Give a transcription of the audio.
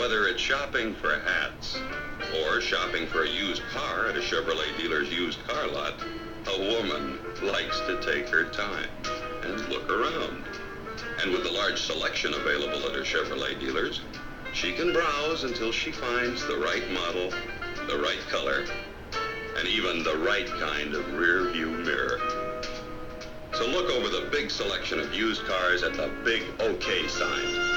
Whether it's shopping for hats or shopping for a used car at a Chevrolet dealer's used car lot, a woman likes to take her time and look around. And with the large selection available at her Chevrolet dealers, she can browse until she finds the right model, the right color, and even the right kind of rear view mirror. So look over the big selection of used cars at the big OK sign.